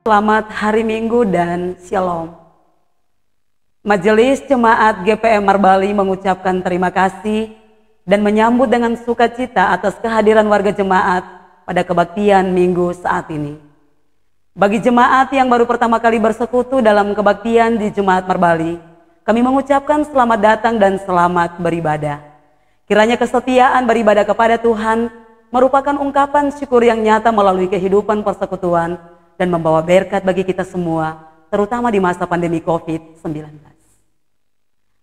Selamat hari Minggu dan Shalom. Majelis Jemaat GPM Marbali mengucapkan terima kasih dan menyambut dengan sukacita atas kehadiran warga jemaat pada kebaktian Minggu saat ini. Bagi jemaat yang baru pertama kali bersekutu dalam kebaktian di Jemaat Marbali, kami mengucapkan selamat datang dan selamat beribadah. Kiranya kesetiaan beribadah kepada Tuhan merupakan ungkapan syukur yang nyata melalui kehidupan persekutuan dan membawa berkat bagi kita semua, terutama di masa pandemi COVID-19.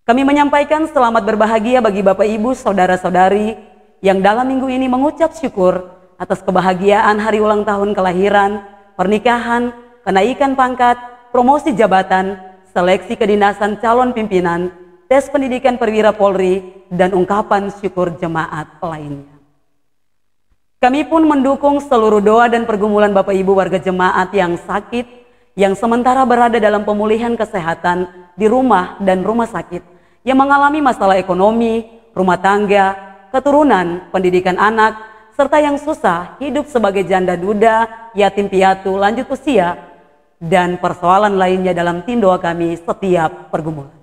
Kami menyampaikan selamat berbahagia bagi Bapak Ibu, Saudara-saudari yang dalam minggu ini mengucap syukur atas kebahagiaan hari ulang tahun kelahiran, pernikahan, kenaikan pangkat, promosi jabatan, seleksi kedinasan calon pimpinan, tes pendidikan perwira Polri, dan ungkapan syukur jemaat lainnya. Kami pun mendukung seluruh doa dan pergumulan Bapak Ibu warga jemaat yang sakit, yang sementara berada dalam pemulihan kesehatan di rumah dan rumah sakit, yang mengalami masalah ekonomi, rumah tangga, keturunan, pendidikan anak, serta yang susah hidup sebagai janda duda, yatim piatu, lanjut usia, dan persoalan lainnya dalam tim doa kami setiap pergumulan.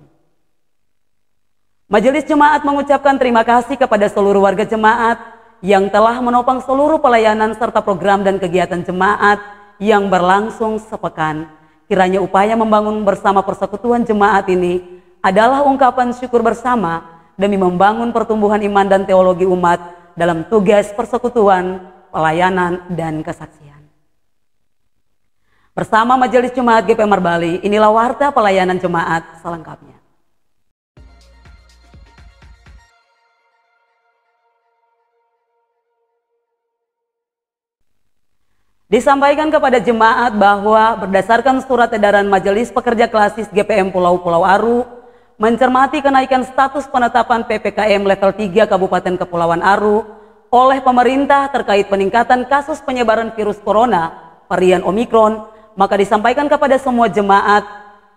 Majelis Jemaat mengucapkan terima kasih kepada seluruh warga jemaat yang telah menopang seluruh pelayanan serta program dan kegiatan jemaat yang berlangsung sepekan. Kiranya upaya membangun bersama persekutuan jemaat ini adalah ungkapan syukur bersama demi membangun pertumbuhan iman dan teologi umat dalam tugas persekutuan, pelayanan, dan kesaksian. Bersama Majelis Jemaat GPM Marbali, inilah warta pelayanan jemaat selengkapnya. Disampaikan kepada jemaat bahwa berdasarkan surat edaran Majelis Pekerja Klasis GPM Pulau-Pulau Aru, mencermati kenaikan status penetapan PPKM level 3 Kabupaten Kepulauan Aru oleh pemerintah terkait peningkatan kasus penyebaran virus corona varian Omikron, maka disampaikan kepada semua jemaat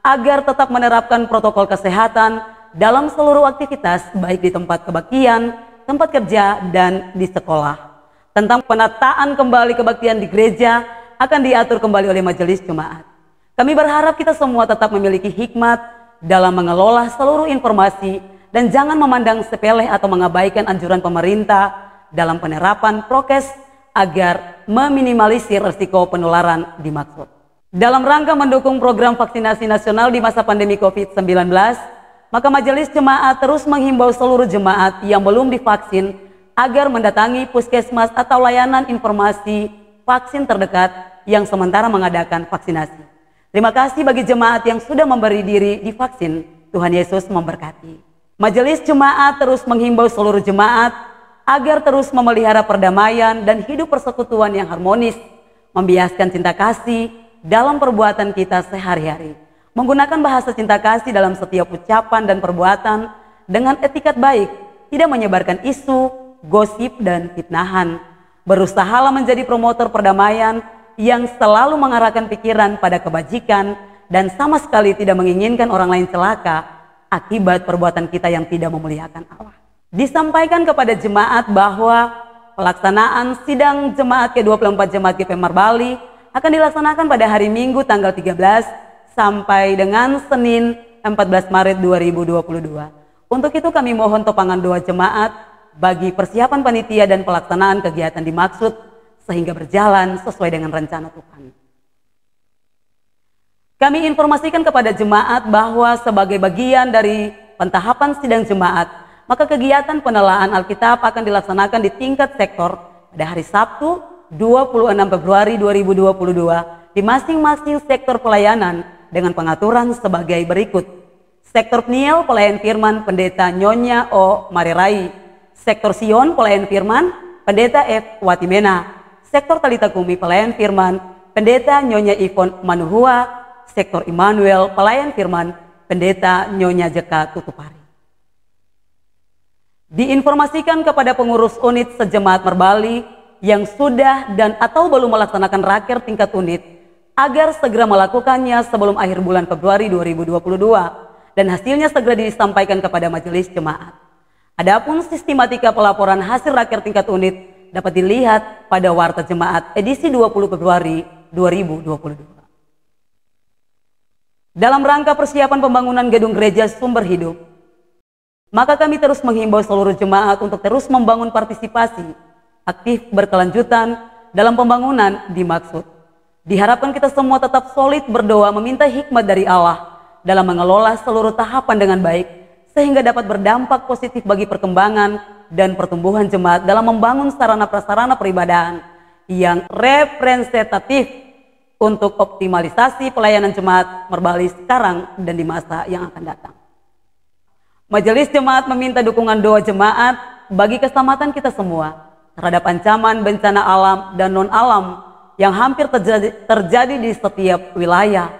agar tetap menerapkan protokol kesehatan dalam seluruh aktivitas baik di tempat kebaktian, tempat kerja, dan di sekolah. Tentang penataan kembali kebaktian di gereja akan diatur kembali oleh Majelis Jemaat. Kami berharap kita semua tetap memiliki hikmat dalam mengelola seluruh informasi dan jangan memandang sepele atau mengabaikan anjuran pemerintah dalam penerapan prokes agar meminimalisir risiko penularan dimaksud. Dalam rangka mendukung program vaksinasi nasional di masa pandemi COVID-19, maka Majelis Jemaat terus menghimbau seluruh jemaat yang belum divaksin agar mendatangi puskesmas atau layanan informasi vaksin terdekat yang sementara mengadakan vaksinasi. Terima kasih bagi jemaat yang sudah memberi diri divaksin. Tuhan Yesus memberkati. Majelis Jemaat terus menghimbau seluruh jemaat agar terus memelihara perdamaian dan hidup persekutuan yang harmonis, membiaskan cinta kasih dalam perbuatan kita sehari-hari, menggunakan bahasa cinta kasih dalam setiap ucapan dan perbuatan dengan etikat baik, tidak menyebarkan isu, gosip, dan fitnahan. Berusahalah menjadi promotor perdamaian yang selalu mengarahkan pikiran pada kebajikan dan sama sekali tidak menginginkan orang lain celaka akibat perbuatan kita yang tidak memuliakan Allah. Disampaikan kepada jemaat bahwa pelaksanaan sidang jemaat ke-24 Jemaat GPM Marbali akan dilaksanakan pada hari Minggu tanggal 13 sampai dengan Senin 14 Maret 2022. Untuk itu kami mohon topangan doa jemaat bagi persiapan panitia dan pelaksanaan kegiatan dimaksud sehingga berjalan sesuai dengan rencana Tuhan. Kami informasikan kepada jemaat bahwa sebagai bagian dari pentahapan sidang jemaat, maka kegiatan penelaan Alkitab akan dilaksanakan di tingkat sektor pada hari Sabtu 26 Februari 2022 di masing-masing sektor pelayanan dengan pengaturan sebagai berikut. Sektor Peniel Pelayan Firman Pendeta Nyonya O. Marirai, Sektor Sion Pelayan Firman Pendeta F. Watimena, Sektor Talita Kumi Pelayan Firman Pendeta Nyonya Ivon Manuhua, Sektor Immanuel Pelayan Firman Pendeta Nyonya Jeka Tutupari. Diinformasikan kepada pengurus unit sejemaat Marbali yang sudah dan atau belum melaksanakan raker tingkat unit agar segera melakukannya sebelum akhir bulan Februari 2022 dan hasilnya segera disampaikan kepada Majelis Jemaat. Adapun sistematika pelaporan hasil raker tingkat unit dapat dilihat pada Warta Jemaat edisi 20 Februari 2022. dalam rangka persiapan pembangunan gedung gereja Sumber Hidup. Maka kami terus menghimbau seluruh jemaat untuk terus membangun partisipasi aktif berkelanjutan dalam pembangunan dimaksud. Diharapkan kita semua tetap solid berdoa meminta hikmat dari Allah dalam mengelola seluruh tahapan dengan baik, sehingga dapat berdampak positif bagi perkembangan dan pertumbuhan jemaat dalam membangun sarana-prasarana peribadahan yang representatif untuk optimalisasi pelayanan jemaat Merbalis sekarang dan di masa yang akan datang. Majelis Jemaat meminta dukungan doa jemaat bagi keselamatan kita semua terhadap ancaman bencana alam dan non-alam yang hampir terjadi di setiap wilayah.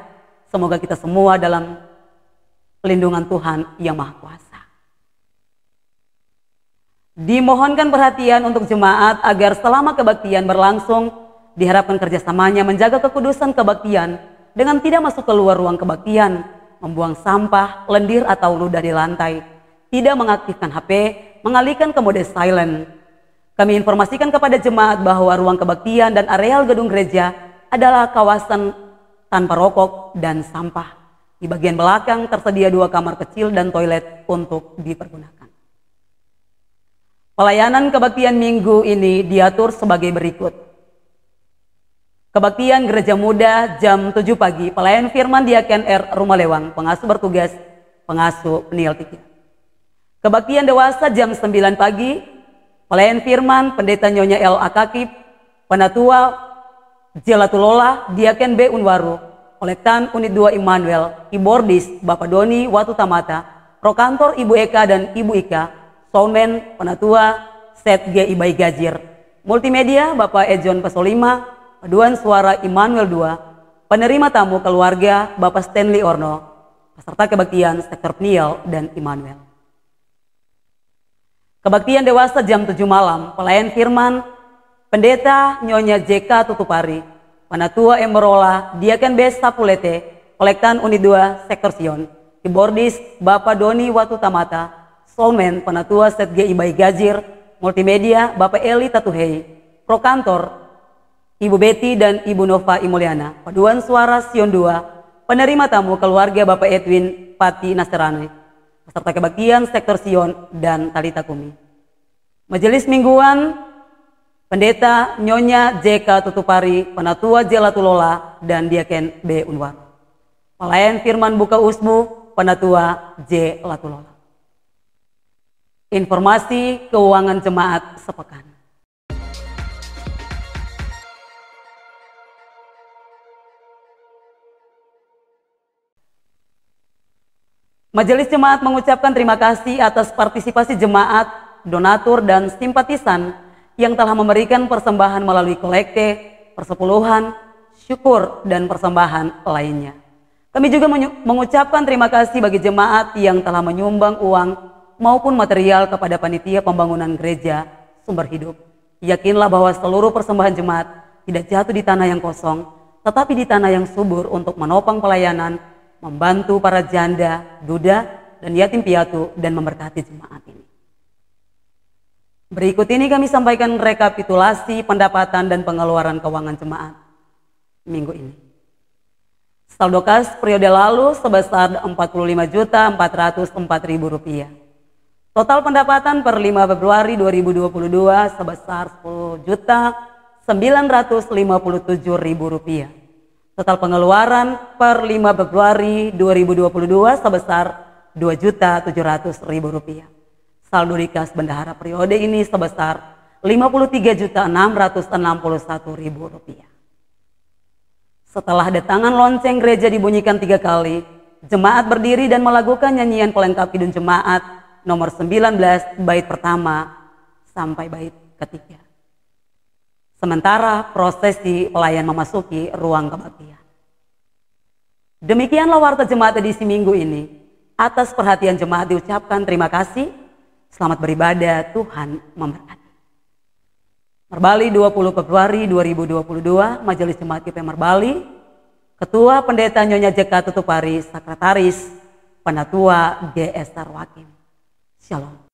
Semoga kita semua dalam pelindungan Tuhan yang Maha Kuasa. Dimohonkan perhatian untuk jemaat agar selama kebaktian berlangsung, diharapkan kerjasamanya menjaga kekudusan kebaktian dengan tidak masuk keluar ruang kebaktian, membuang sampah, lendir atau ludah di lantai, tidak mengaktifkan HP, mengalihkan ke mode silent. Kami informasikan kepada jemaat bahwa ruang kebaktian dan areal gedung gereja adalah kawasan tanpa rokok dan sampah. Di bagian belakang tersedia 2 kamar kecil dan toilet untuk dipergunakan. Pelayanan kebaktian minggu ini diatur sebagai berikut. Kebaktian Gereja Muda jam 7 pagi, pelayan firman Diaken R. Rumalewang, pengasuh bertugas, pengasuh Peniel 3. Kebaktian dewasa jam 9 pagi, pelayan firman Pendeta Nyonya L. Akakib, Penatua Jelatulola, Diaken B. Unwaru, Kolektan Unit 2 Immanuel, Keyboardis Bapak Doni Watu Tamata, Prokantor Ibu Eka dan Ibu Ika, Soundman Penatua Set G. Ibai Gajir, Multimedia Bapak Ejon Pesolima, Paduan Suara Immanuel 2, penerima tamu keluarga Bapak Stanley Orno, peserta kebaktian sektor Peniel dan Immanuel. Kebaktian dewasa jam 7 malam, pelayan firman Pendeta Nyonya JK Tutupari, Penatua Emerola, Diaken B. Sapulete, Kolektan Unit 2 sektor Sion, Keyboardis Bapak Doni Watu Tamata, Soundman Penatua Set G. Ibai Gajir, Multimedia Bapak Eli Tatuhei, Prokantor Ibu Betty dan Ibu Nova Imuliana, Paduan Suara Sion 2, penerima tamu keluarga Bapak Edwin Pati Nasrani, peserta kebaktian sektor Sion dan Talita Kumi. Majelis mingguan Pendeta Nyonya JK Tutupari, Penatua Jelatulola dan Diaken B. Unwar. Pelayan firman buka usbu, Penatua J. Latulola. Informasi keuangan jemaat sepekan. Majelis Jemaat mengucapkan terima kasih atas partisipasi jemaat, donatur, dan simpatisan yang telah memberikan persembahan melalui kolekte, persepuluhan, syukur, dan persembahan lainnya. Kami juga mengucapkan terima kasih bagi jemaat yang telah menyumbang uang maupun material kepada panitia pembangunan gereja Sumber Hidup. Yakinlah bahwa seluruh persembahan jemaat tidak jatuh di tanah yang kosong, tetapi di tanah yang subur untuk menopang pelayanan, membantu para janda, duda, dan yatim piatu, dan memberkati jemaat ini. Berikut ini kami sampaikan rekapitulasi pendapatan dan pengeluaran keuangan jemaat minggu ini. Saldo kas periode lalu sebesar Rp45.404.000. Total pendapatan per 5 Februari 2022 sebesar Rp10.957.000. Total pengeluaran per 5 Februari 2022 sebesar Rp2.700.000. Saldo di kas bendahara periode ini sebesar Rp53.661.000. Setelah detangan lonceng gereja dibunyikan 3 kali, jemaat berdiri dan melakukan nyanyian pelengkap kidung jemaat nomor 19 bait pertama sampai bait ketiga. Sementara prosesi pelayan memasuki ruang kebaktian. Demikianlah warta jemaat edisi minggu ini. Atas perhatian jemaat diucapkan terima kasih. Selamat beribadah, Tuhan memberkati. Merbali 20 Februari 2022, Majelis Jemaat GPM Merbali, Ketua Pendeta Nyonya JK Tutupari, Sekretaris Penatua G. Esther Wakim. Shalom.